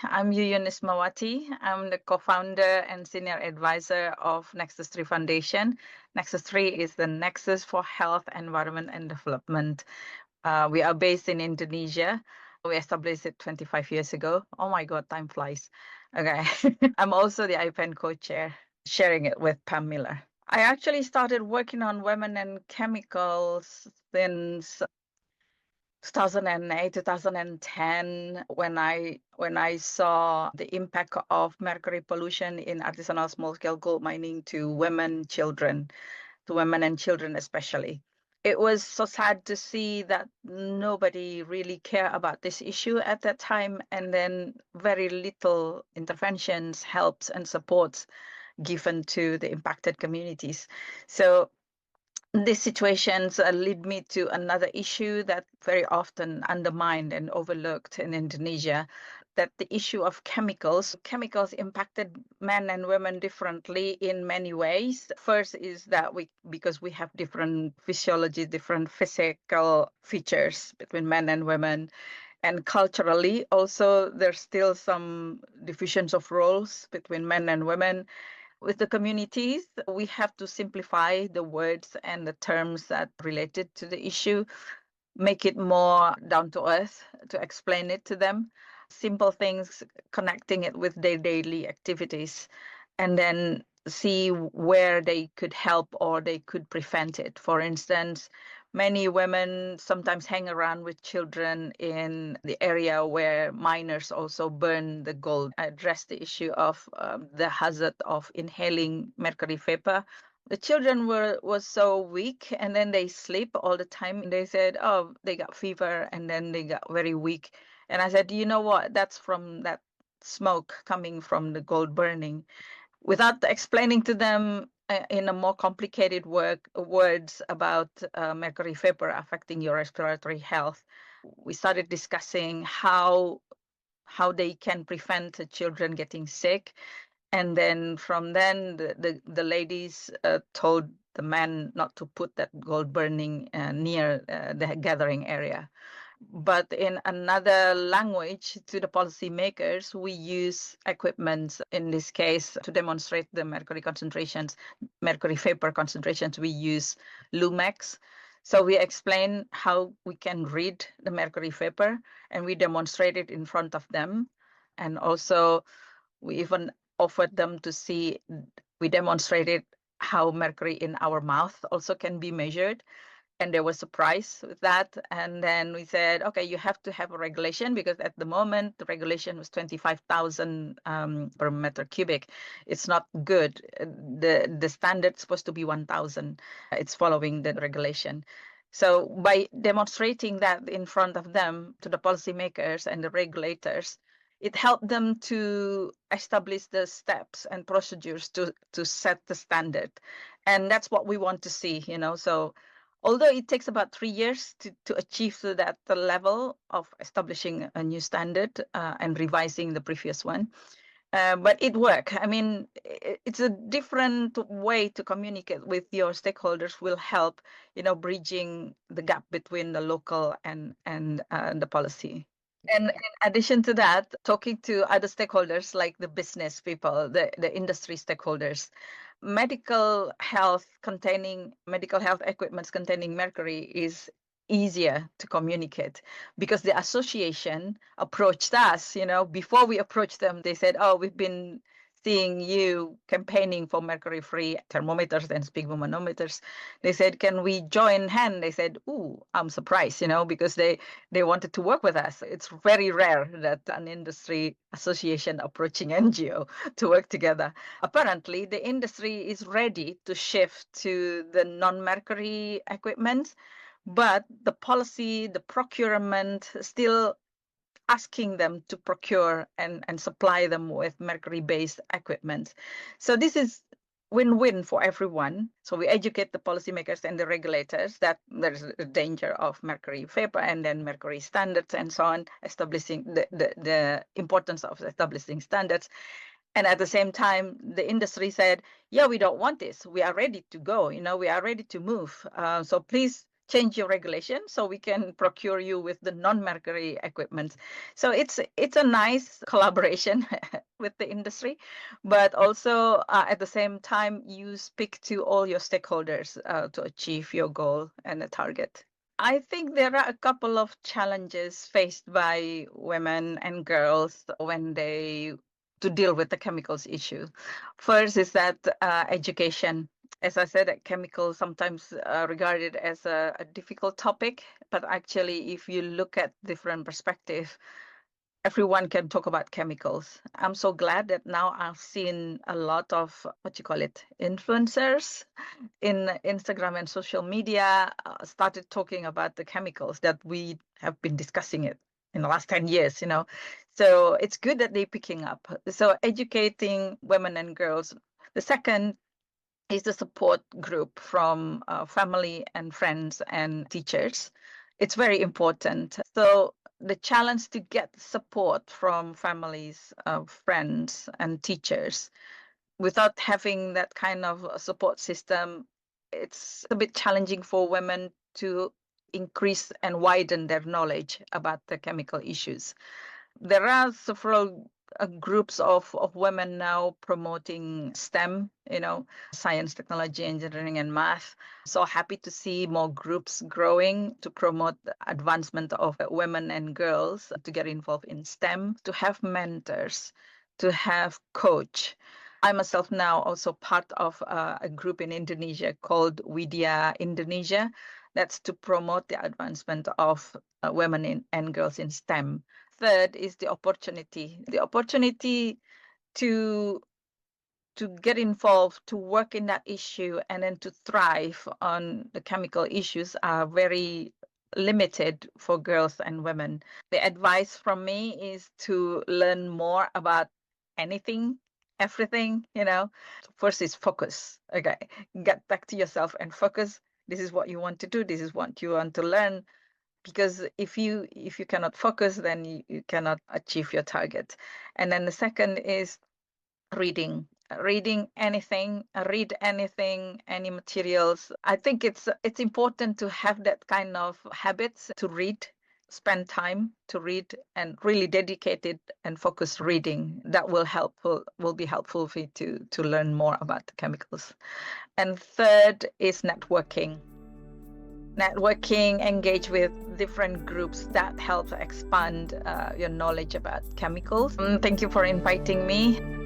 I'm Yuyun Ismawati. I'm the co-founder and senior advisor of Nexus3 Foundation. Nexus3 is the Nexus for Health, Environment and Development. We are based in Indonesia. We established it 25 years ago. Oh my God, time flies. Okay. I'm also the IPEN co-chair, sharing it with Pam Miller. I actually started working on women and chemicals since 2008, 2010, when I saw the impact of mercury pollution in artisanal small-scale gold mining to women and children especially. It was so sad to see that nobody really cared about this issue at that time, and then very little interventions, helps, and supports given to the impacted communities. So these situations lead me to another issue that very often undermined and overlooked in Indonesia, that the issue of chemicals. Chemicals impacted men and women differently in many ways. First is that because we have different physiology, different physical features between men and women, and culturally also there's still some divisions of roles between men and women. With the communities, we have to simplify the words and the terms that related to the issue, make it more down to earth to explain it to them. Simple things, connecting it with their daily activities, and then see where they could help or they could prevent it. For instance, many women sometimes hang around with children in the area where miners also burn the gold. I addressed the issue of the hazard of inhaling mercury vapor. The children was so weak, and then they sleep all the time. They said, oh, they got fever, and then they got very weak. And I said, you know what? That's from that smoke coming from the gold burning. Without explaining to them in a more complicated words about mercury vapor affecting your respiratory health, we started discussing how they can prevent the children getting sick. And then from then, the ladies told the men not to put that gold burning near the gathering area. But in another language, to the policymakers, we use equipment, in this case, to demonstrate the mercury vapor concentrations. We use Lumex. So we explain how we can read the mercury vapor, and we demonstrate it in front of them. And also, we even offered them to see, we demonstrated how mercury in our mouth also can be measured, and they were surprised with that. And then we said, okay, you have to have a regulation, because at the moment the regulation was 25,000 per meter cubic. It's not good. The standard's supposed to be 1,000. It's following the regulation. So by demonstrating that in front of them, to the policymakers and the regulators, it helped them to establish the steps and procedures to set the standard. And that's what we want to see, So although it takes about 3 years to achieve that the level of establishing a new standard and revising the previous one, but it worked. I mean, it's a different way to communicate with your stakeholders will help, bridging the gap between the local and the policy. And in addition to that, talking to other stakeholders like the business people, the industry stakeholders, medical health equipments containing mercury is easier to communicate, because the association approached us, before we approached them. They said, oh, we've been seeing you campaigning for mercury-free thermometers and sphygmomanometers. They said, can we join hand? They said, ooh, I'm surprised, because they wanted to work with us. It's very rare that an industry association approaching NGO to work together. Apparently, the industry is ready to shift to the non-mercury equipment, but the policy, the procurement, still asking them to procure and supply them with mercury-based equipment. So this is win-win for everyone. So we educate the policymakers and the regulators that there's a danger of mercury vapor, and then mercury standards and so on, establishing the importance of establishing standards. And at the same time, the industry said, yeah, we don't want this. We are ready to go. We are ready to move. So please change your regulation so we can procure you with the non-mercury equipment. So it's a nice collaboration with the industry, but also at the same time you speak to all your stakeholders to achieve your goal and the target. I think there are a couple of challenges faced by women and girls when they to deal with the chemicals issue. First is that education. As I said, chemicals sometimes regarded as a difficult topic, but actually, if you look at different perspective, everyone can talk about chemicals. I'm so glad that now I've seen a lot of what you call it influencers in Instagram and social media started talking about the chemicals that we have been discussing it in the last 10 years, you know. So it's good that they're picking up. So educating women and girls. The second is the support group from family and friends and teachers. It's very important. So the challenge to get support from families, friends, and teachers without having that kind of support system, it's a bit challenging for women to increase and widen their knowledge about the chemical issues. There are several groups of women now promoting STEM, you know, science, technology, engineering, and math. So happy to see more groups growing to promote the advancement of women and girls to get involved in STEM, to have mentors, to have coach. I myself now also part of a group in Indonesia called Widya Indonesia. That's to promote the advancement of women and girls in STEM. Third is the opportunity to get involved, to work in that issue, and then to thrive on the chemical issues are very limited for girls and women. The advice from me is to learn more about anything, everything, you know. First is focus. Okay, get back to yourself and focus. This is what you want to do. This is what you want to learn, because if you cannot focus, then you cannot achieve your target. And then the second is reading anything, read anything, any materials. I think it's important to have that kind of habits to read, spend time to read, and really dedicated and focused reading. That will be helpful for you to learn more about the chemicals. And third is networking, engage with different groups. That helps expand your knowledge about chemicals. Thank you for inviting me.